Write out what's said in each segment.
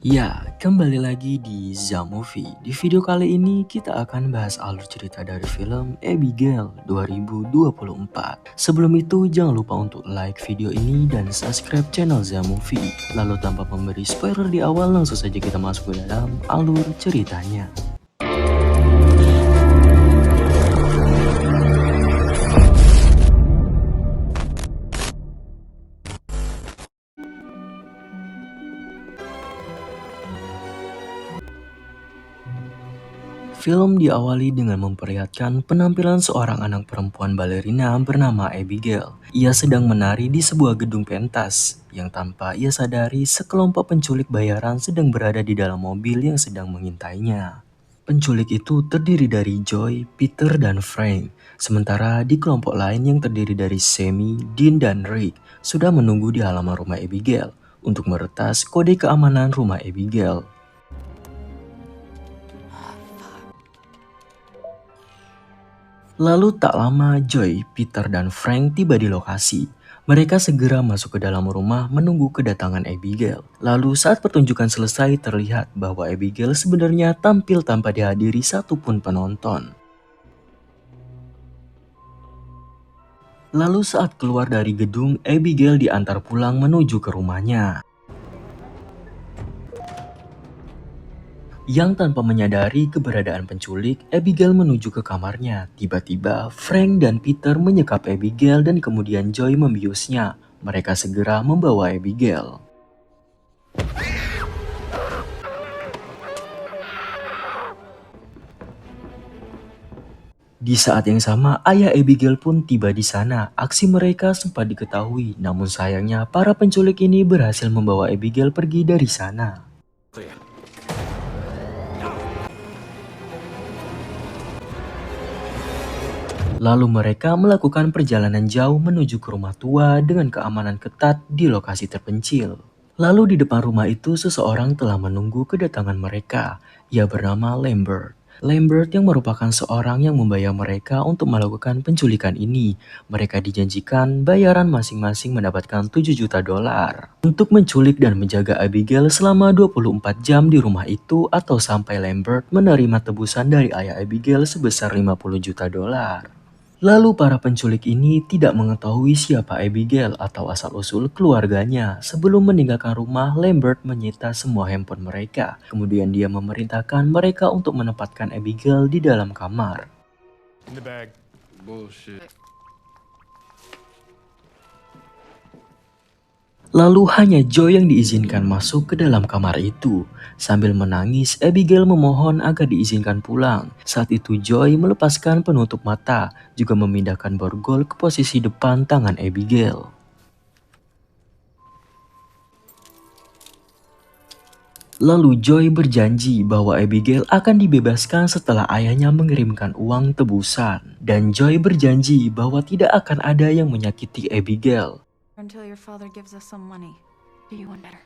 Ya, kembali lagi di Zamovie. Di video kali ini kita akan bahas alur cerita dari film Abigail 2024. Sebelum itu jangan lupa untuk like video ini dan subscribe channel Zamovie. Lalu tanpa memberi spoiler di awal, langsung saja kita masuk ke dalam alur ceritanya. Film diawali dengan memperlihatkan penampilan seorang anak perempuan balerina bernama Abigail. Ia sedang menari di sebuah gedung pentas, yang tanpa ia sadari sekelompok penculik bayaran sedang berada di dalam mobil yang sedang mengintainya. Penculik itu terdiri dari Joy, Peter, dan Frank. Sementara di kelompok lain yang terdiri dari Sammy, Dean, dan Rick sudah menunggu di halaman rumah Abigail untuk meretas kode keamanan rumah Abigail. Lalu tak lama Joy, Peter, dan Frank tiba di lokasi. Mereka segera masuk ke dalam rumah menunggu kedatangan Abigail. Lalu saat pertunjukan selesai terlihat bahwa Abigail sebenarnya tampil tanpa dihadiri satupun penonton. Lalu saat keluar dari gedung, Abigail diantar pulang menuju ke rumahnya. Yang tanpa menyadari keberadaan penculik, Abigail menuju ke kamarnya. Tiba-tiba, Frank dan Peter menyekap Abigail dan kemudian Joy membiusnya. Mereka segera membawa Abigail. Di saat yang sama, ayah Abigail pun tiba di sana. Aksi mereka sempat diketahui, namun sayangnya para penculik ini berhasil membawa Abigail pergi dari sana. Lalu mereka melakukan perjalanan jauh menuju ke rumah tua dengan keamanan ketat di lokasi terpencil. Lalu di depan rumah itu seseorang telah menunggu kedatangan mereka. Ia bernama Lambert. Lambert yang merupakan seorang yang membayar mereka untuk melakukan penculikan ini. Mereka dijanjikan bayaran masing-masing mendapatkan 7 juta dolar untuk menculik dan menjaga Abigail selama 24 jam di rumah itu atau sampai Lambert menerima tebusan dari ayah Abigail sebesar 50 juta dolar. Lalu para penculik ini tidak mengetahui siapa Abigail atau asal-usul keluarganya. Sebelum meninggalkan rumah, Lambert menyita semua handphone mereka. Kemudian dia memerintahkan mereka untuk menempatkan Abigail di dalam kamar. In the bag. Bullshit. Lalu hanya Joy yang diizinkan masuk ke dalam kamar itu. Sambil menangis, Abigail memohon agar diizinkan pulang. Saat itu Joy melepaskan penutup mata, juga memindahkan borgol ke posisi depan tangan Abigail. Lalu Joy berjanji bahwa Abigail akan dibebaskan setelah ayahnya mengirimkan uang tebusan. Dan Joy berjanji bahwa tidak akan ada yang menyakiti Abigail. Until your father gives us some money. Do you want better?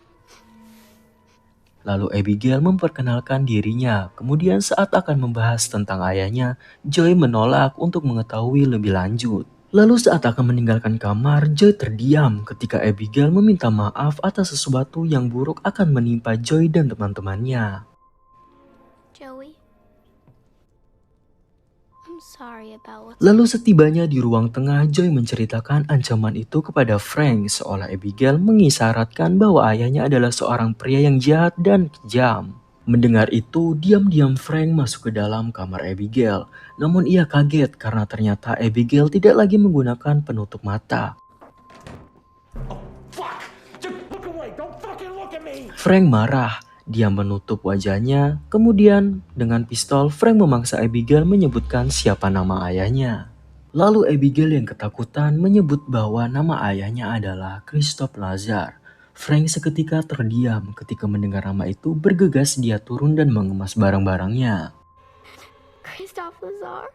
Lalu Abigail memperkenalkan dirinya. Kemudian saat akan membahas tentang ayahnya, Joy menolak untuk mengetahui lebih lanjut. Lalu saat akan meninggalkan kamar, Joy terdiam ketika Abigail meminta maaf atas sesuatu yang buruk akan menimpa Joy dan teman-temannya. Joey, I'm sorry about what's Lalu setibanya di ruang tengah, Joy menceritakan ancaman itu kepada Frank seolah Abigail mengisyaratkan bahwa ayahnya adalah seorang pria yang jahat dan kejam. Mendengar itu, diam-diam Frank masuk ke dalam kamar Abigail. Namun ia kaget karena ternyata Abigail tidak lagi menggunakan penutup mata. Fuck! Just look away! Don't fucking look at me! Frank marah. Dia menutup wajahnya. Kemudian dengan pistol, Frank memaksa Abigail menyebutkan siapa nama ayahnya. Lalu Abigail yang ketakutan menyebut bahwa nama ayahnya adalah Christoph Lazar. Frank seketika terdiam ketika mendengar nama itu. Bergegas dia turun dan mengemas barang-barangnya. Christoph Lazar?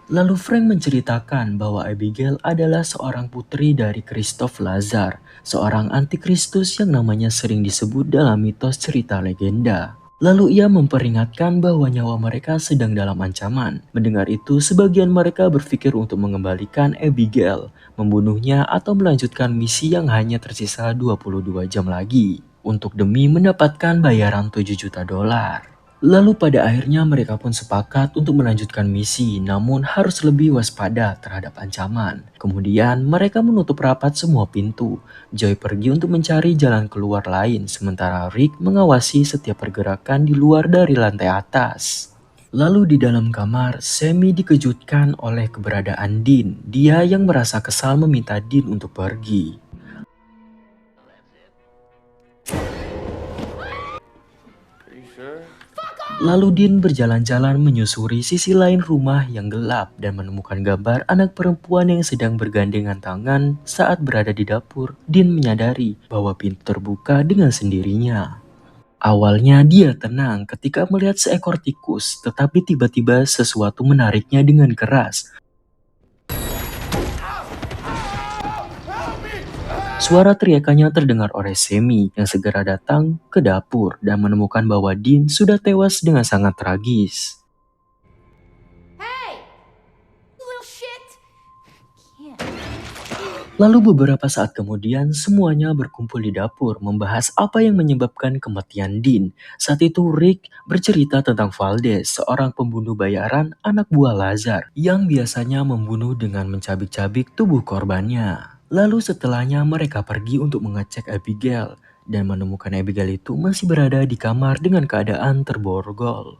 Lalu Frank menceritakan bahwa Abigail adalah seorang putri dari Christoph Lazar, seorang antikristus yang namanya sering disebut dalam mitos cerita legenda. Lalu ia memperingatkan bahwa nyawa mereka sedang dalam ancaman. Mendengar itu, sebagian mereka berpikir untuk mengembalikan Abigail, membunuhnya atau melanjutkan misi yang hanya tersisa 22 jam lagi. untuk demi mendapatkan bayaran 7 juta dolar. Lalu pada akhirnya mereka pun sepakat untuk melanjutkan misi, namun harus lebih waspada terhadap ancaman. Kemudian mereka menutup rapat semua pintu. Joy pergi untuk mencari jalan keluar lain, sementara Rick mengawasi setiap pergerakan di luar dari lantai atas. Lalu di dalam kamar, Sammy dikejutkan oleh keberadaan Dean. Dia yang merasa kesal meminta Dean untuk pergi. Lalu Dean berjalan-jalan menyusuri sisi lain rumah yang gelap dan menemukan gambar anak perempuan yang sedang bergandengan tangan saat berada di dapur. Dean menyadari bahwa pintu terbuka dengan sendirinya. Awalnya dia tenang ketika melihat seekor tikus, tetapi tiba-tiba sesuatu menariknya dengan keras. Suara teriakannya terdengar oleh Sammy yang segera datang ke dapur dan menemukan bahwa Dean sudah tewas dengan sangat tragis. Hey! Little shit! Can't. Lalu beberapa saat kemudian semuanya berkumpul di dapur membahas apa yang menyebabkan kematian Dean. Saat itu Rick bercerita tentang Valdez, seorang pembunuh bayaran anak buah Lazar yang biasanya membunuh dengan mencabik-cabik tubuh korbannya. Lalu setelahnya mereka pergi untuk mengecek Abigail dan menemukan Abigail itu masih berada di kamar dengan keadaan terborgol.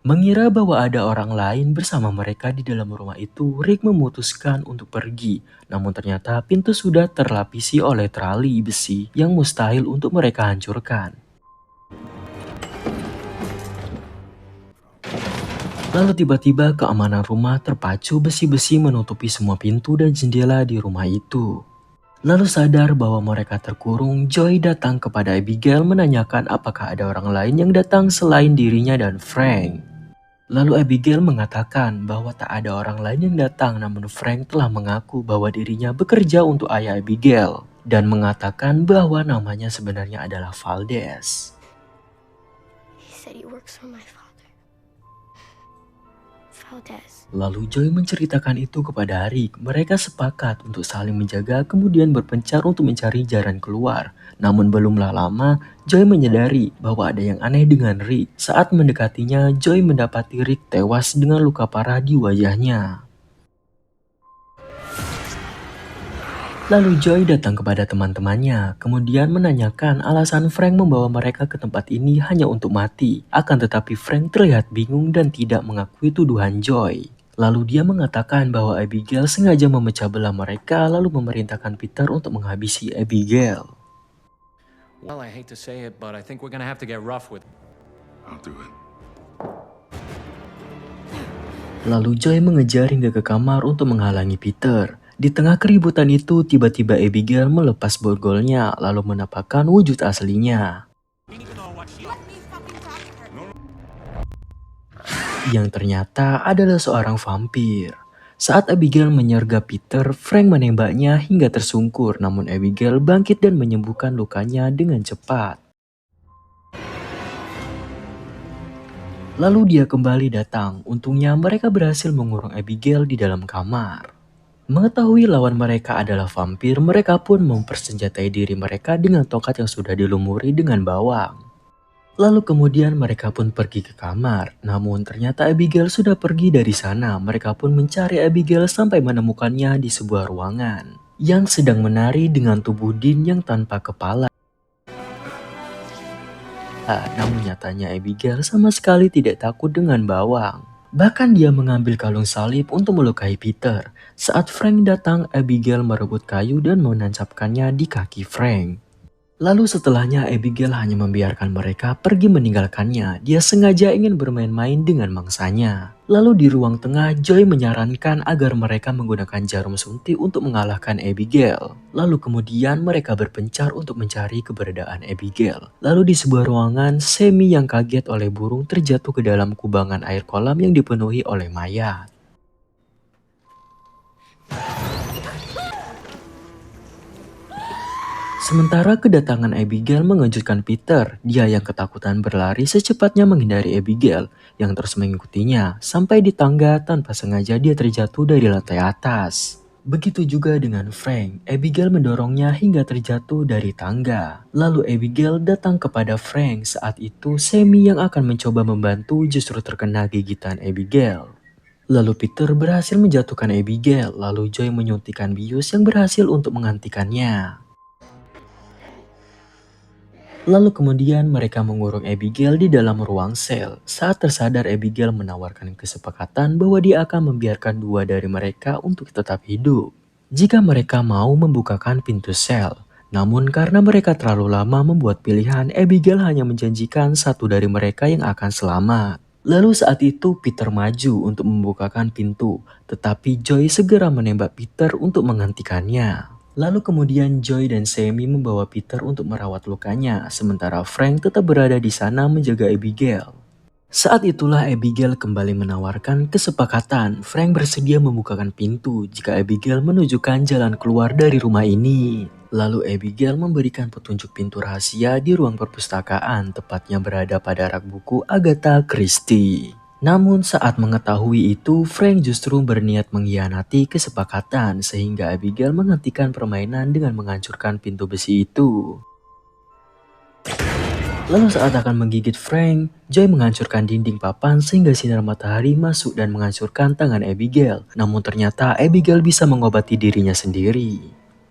Mengira bahwa ada orang lain bersama mereka di dalam rumah itu, Rick memutuskan untuk pergi. Namun ternyata pintu sudah terlapisi oleh trali besi yang mustahil untuk mereka hancurkan. Lalu tiba-tiba keamanan rumah terpacu, besi-besi menutupi semua pintu dan jendela di rumah itu. Lalu sadar bahwa mereka terkurung, Joy datang kepada Abigail menanyakan apakah ada orang lain yang datang selain dirinya dan Frank. Lalu Abigail mengatakan bahwa tak ada orang lain yang datang, namun Frank telah mengaku bahwa dirinya bekerja untuk ayah Abigail dan mengatakan bahwa namanya sebenarnya adalah Valdez. He said he works for my father. Valdez. Lalu Joy menceritakan itu kepada Rick. Mereka sepakat untuk saling menjaga kemudian berpencar untuk mencari jalan keluar. Namun belumlah lama, Joy menyadari bahwa ada yang aneh dengan Rick. Saat mendekatinya, Joy mendapati Rick tewas dengan luka parah di wajahnya. Lalu Joy datang kepada teman-temannya, kemudian menanyakan alasan Frank membawa mereka ke tempat ini hanya untuk mati. Akan tetapi Frank terlihat bingung dan tidak mengakui tuduhan Joy. Lalu dia mengatakan bahwa Abigail sengaja memecah belah mereka lalu memerintahkan Peter untuk menghabisi Abigail. Well, I hate to say it, but I think we're gonna have to get rough with it. I'll do it. Lalu Joy mengejar hingga ke kamar untuk menghalangi Peter. Di tengah keributan itu, tiba-tiba Abigail melepas borgolnya lalu menampakkan wujud aslinya. Yang ternyata adalah seorang vampir. Saat Abigail menyergap Peter, Frank menembaknya hingga tersungkur, namun Abigail bangkit dan menyembuhkan lukanya dengan cepat. Lalu dia kembali datang. Untungnya mereka berhasil mengurung Abigail di dalam kamar. Mengetahui lawan mereka adalah vampir, mereka pun mempersenjatai diri mereka dengan tongkat yang sudah dilumuri dengan bawang. Lalu kemudian mereka pun pergi ke kamar. Namun ternyata Abigail sudah pergi dari sana. Mereka pun mencari Abigail sampai menemukannya di sebuah ruangan yang sedang menari dengan tubuh Dean yang tanpa kepala. Namun nyatanya Abigail sama sekali tidak takut dengan bawang. Bahkan dia mengambil kalung salib untuk melukai Peter. Saat Frank datang, Abigail merebut kayu dan menancapkannya di kaki Frank. Lalu setelahnya Abigail hanya membiarkan mereka pergi meninggalkannya. Dia sengaja ingin bermain-main dengan mangsanya. Lalu di ruang tengah, Joy menyarankan agar mereka menggunakan jarum suntik untuk mengalahkan Abigail. Lalu kemudian mereka berpencar untuk mencari keberadaan Abigail. Lalu di sebuah ruangan, Sammy yang kaget oleh burung terjatuh ke dalam kubangan air kolam yang dipenuhi oleh mayat. Sementara kedatangan Abigail mengejutkan Peter, dia yang ketakutan berlari secepatnya menghindari Abigail yang terus mengikutinya sampai di tangga tanpa sengaja dia terjatuh dari lantai atas. Begitu juga dengan Frank, Abigail mendorongnya hingga terjatuh dari tangga. Lalu Abigail datang kepada Frank. Saat itu Sammy yang akan mencoba membantu justru terkena gigitan Abigail. Lalu Peter berhasil menjatuhkan Abigail, lalu Joy menyuntikkan bius yang berhasil untuk menghentikannya. Lalu kemudian mereka mengurung Abigail di dalam ruang sel. Saat tersadar, Abigail menawarkan kesepakatan bahwa dia akan membiarkan dua dari mereka untuk tetap hidup jika mereka mau membukakan pintu sel. Namun karena mereka terlalu lama membuat pilihan, Abigail hanya menjanjikan satu dari mereka yang akan selamat. Lalu saat itu Peter maju untuk membukakan pintu, tetapi Joy segera menembak Peter untuk menghentikannya. Lalu kemudian Joy dan Sammy membawa Peter untuk merawat lukanya, sementara Frank tetap berada di sana menjaga Abigail. Saat itulah Abigail kembali menawarkan kesepakatan. Frank bersedia membukakan pintu jika Abigail menunjukkan jalan keluar dari rumah ini. Lalu Abigail memberikan petunjuk pintu rahasia di ruang perpustakaan, tepatnya berada pada rak buku Agatha Christie. Namun saat mengetahui itu, Frank justru berniat mengkhianati kesepakatan sehingga Abigail menghentikan permainan dengan menghancurkan pintu besi itu. Lalu saat akan menggigit Frank, Joy menghancurkan dinding papan sehingga sinar matahari masuk dan menghancurkan tangan Abigail. Namun ternyata Abigail bisa mengobati dirinya sendiri.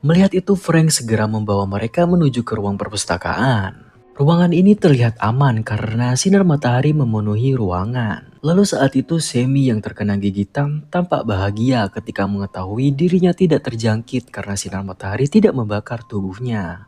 Melihat itu, Frank segera membawa mereka menuju ke ruang perpustakaan. Ruangan ini terlihat aman karena sinar matahari memenuhi ruangan. Lalu saat itu Sammy yang terkena gigitan tampak bahagia ketika mengetahui dirinya tidak terjangkit karena sinar matahari tidak membakar tubuhnya.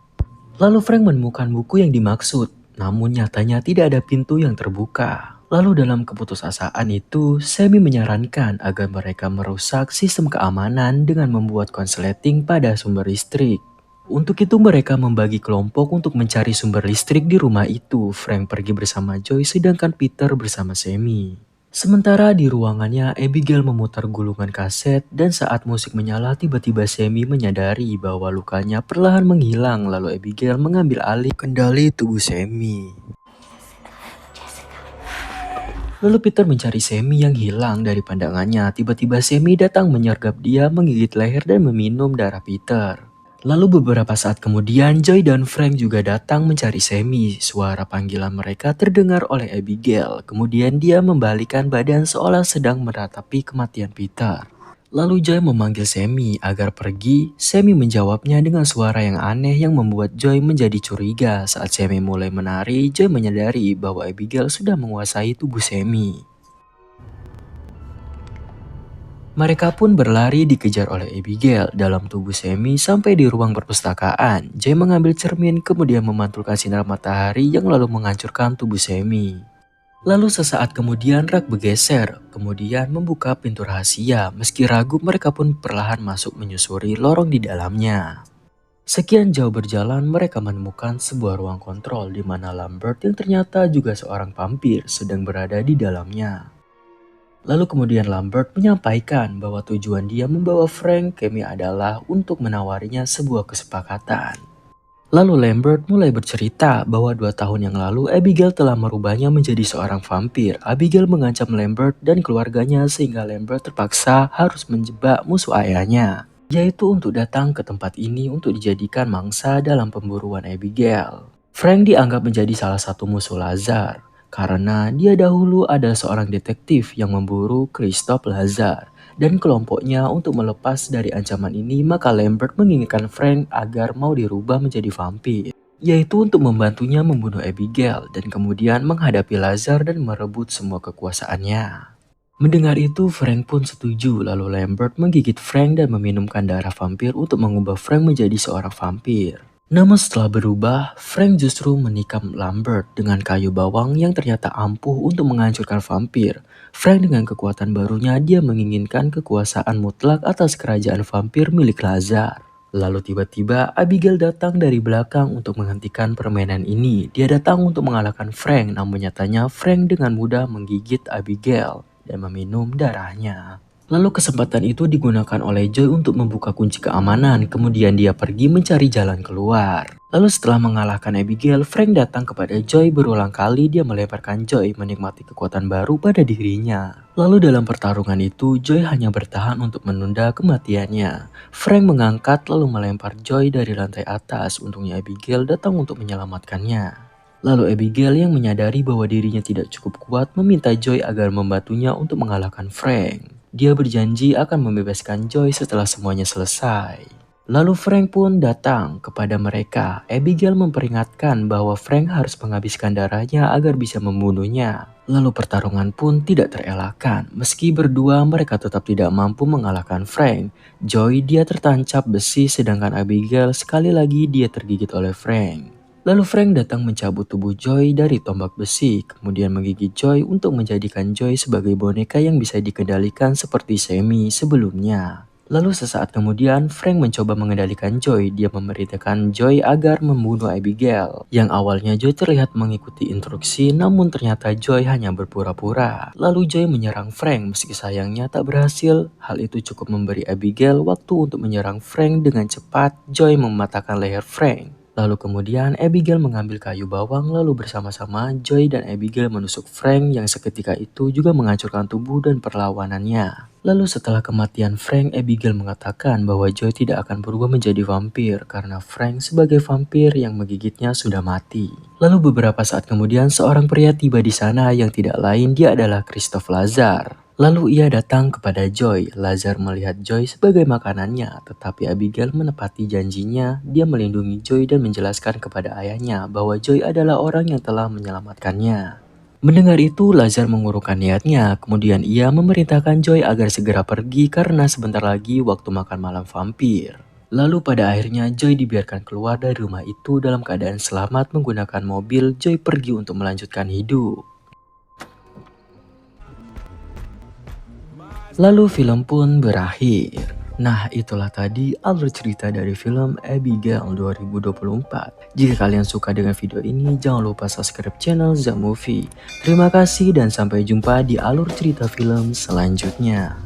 Lalu Frank menemukan buku yang dimaksud, namun nyatanya tidak ada pintu yang terbuka. Lalu dalam keputusasaan itu, Sammy menyarankan agar mereka merusak sistem keamanan dengan membuat konsleting pada sumber listrik. Untuk itu mereka membagi kelompok untuk mencari sumber listrik di rumah itu. Frank pergi bersama Joy sedangkan Peter bersama Sammy. Sementara di ruangannya, Abigail memutar gulungan kaset dan saat musik menyala tiba-tiba Sammy menyadari bahwa lukanya perlahan menghilang lalu Abigail mengambil alih kendali tubuh Sammy. Lalu Peter mencari Sammy yang hilang dari pandangannya. Tiba-tiba Sammy datang menyergap dia, menggigit leher dan meminum darah Peter. Lalu beberapa saat kemudian Joy dan Frank juga datang mencari Sammy. Suara panggilan mereka terdengar oleh Abigail. Kemudian dia membalikkan badan seolah sedang meratapi kematian Peter. Lalu Joy memanggil Sammy agar pergi. Sammy menjawabnya dengan suara yang aneh yang membuat Joy menjadi curiga. Saat Sammy mulai menari, Joy menyadari bahwa Abigail sudah menguasai tubuh Sammy. Mereka pun berlari dikejar oleh Abigail dalam tubuh Sammy sampai di ruang perpustakaan. Joy mengambil cermin kemudian memantulkan sinar matahari yang lalu menghancurkan tubuh Sammy. Lalu sesaat kemudian rak bergeser, kemudian membuka pintu rahasia. Meski ragu mereka pun perlahan masuk menyusuri lorong di dalamnya. Sekian jauh berjalan mereka menemukan sebuah ruang kontrol di mana Lambert yang ternyata juga seorang vampir sedang berada di dalamnya. Lalu kemudian Lambert menyampaikan bahwa tujuan dia membawa Frank Kemi adalah untuk menawarinya sebuah kesepakatan. Lalu Lambert mulai bercerita bahwa 2 tahun yang lalu Abigail telah merubahnya menjadi seorang vampir. Abigail mengancam Lambert dan keluarganya sehingga Lambert terpaksa harus menjebak musuh ayahnya, yaitu untuk datang ke tempat ini untuk dijadikan mangsa dalam pemburuan Abigail. Frank dianggap menjadi salah satu musuh Lazar karena dia dahulu adalah seorang detektif yang memburu Christophe Lazar dan kelompoknya. Untuk melepas dari ancaman ini, maka Lambert menginginkan Frank agar mau dirubah menjadi vampir, yaitu untuk membantunya membunuh Abigail dan kemudian menghadapi Lazar dan merebut semua kekuasaannya. Mendengar itu, Frank pun setuju. Lalu Lambert menggigit Frank dan meminumkan darah vampir untuk mengubah Frank menjadi seorang vampir. Namun setelah berubah, Frank justru menikam Lambert dengan kayu bawang yang ternyata ampuh untuk menghancurkan vampir. Frank dengan kekuatan barunya dia menginginkan kekuasaan mutlak atas kerajaan vampir milik Lazar. Lalu tiba-tiba Abigail datang dari belakang untuk menghentikan permainan ini. Dia datang untuk mengalahkan Frank, namun nyatanya Frank dengan mudah menggigit Abigail dan meminum darahnya. Lalu kesempatan itu digunakan oleh Joy untuk membuka kunci keamanan, kemudian dia pergi mencari jalan keluar. Lalu setelah mengalahkan Abigail, Frank datang kepada Joy berulang kali. Dia melemparkan Joy menikmati kekuatan baru pada dirinya. Lalu dalam pertarungan itu, Joy hanya bertahan untuk menunda kematiannya. Frank mengangkat lalu melempar Joy dari lantai atas. Untungnya Abigail datang untuk menyelamatkannya. Lalu Abigail yang menyadari bahwa dirinya tidak cukup kuat meminta Joy agar membantunya untuk mengalahkan Frank. Dia berjanji akan membebaskan Joy setelah semuanya selesai. Lalu Frank pun datang kepada mereka. Abigail memperingatkan bahwa Frank harus menghabiskan darahnya agar bisa membunuhnya. Lalu pertarungan pun tidak terelakkan. Meski berdua mereka tetap tidak mampu mengalahkan Frank. Joy dia tertancap besi sedangkan Abigail sekali lagi dia tergigit oleh Frank. Lalu Frank datang mencabut tubuh Joy dari tombak besi, kemudian menggigit Joy untuk menjadikan Joy sebagai boneka yang bisa dikendalikan seperti Sammy sebelumnya. Lalu sesaat kemudian, Frank mencoba mengendalikan Joy. Dia memerintahkan Joy agar membunuh Abigail. Yang awalnya Joy terlihat mengikuti instruksi, namun ternyata Joy hanya berpura-pura. Lalu Joy menyerang Frank, meski sayangnya tak berhasil. Hal itu cukup memberi Abigail waktu untuk menyerang Frank dengan cepat. Joy mematahkan leher Frank. Lalu kemudian Abigail mengambil kayu bawang lalu bersama-sama Joy dan Abigail menusuk Frank yang seketika itu juga menghancurkan tubuh dan perlawanannya. Lalu setelah kematian Frank, Abigail mengatakan bahwa Joy tidak akan berubah menjadi vampir karena Frank sebagai vampir yang menggigitnya sudah mati. Lalu beberapa saat kemudian seorang pria tiba di sana yang tidak lain dia adalah Christoph Lazar. Lalu ia datang kepada Joy. Lazar melihat Joy sebagai makanannya, tetapi Abigail menepati janjinya. Dia melindungi Joy dan menjelaskan kepada ayahnya bahwa Joy adalah orang yang telah menyelamatkannya. Mendengar itu, Lazar mengurungkan niatnya. Kemudian ia memerintahkan Joy agar segera pergi karena sebentar lagi waktu makan malam vampir. Lalu pada akhirnya Joy dibiarkan keluar dari rumah itu dalam keadaan selamat menggunakan mobil. Joy pergi untuk melanjutkan hidup. Lalu film pun berakhir. Nah, itulah tadi alur cerita dari film Abigail 2024. Jika kalian suka dengan video ini, jangan lupa subscribe channel Zamovie. Terima kasih dan sampai jumpa di alur cerita film selanjutnya.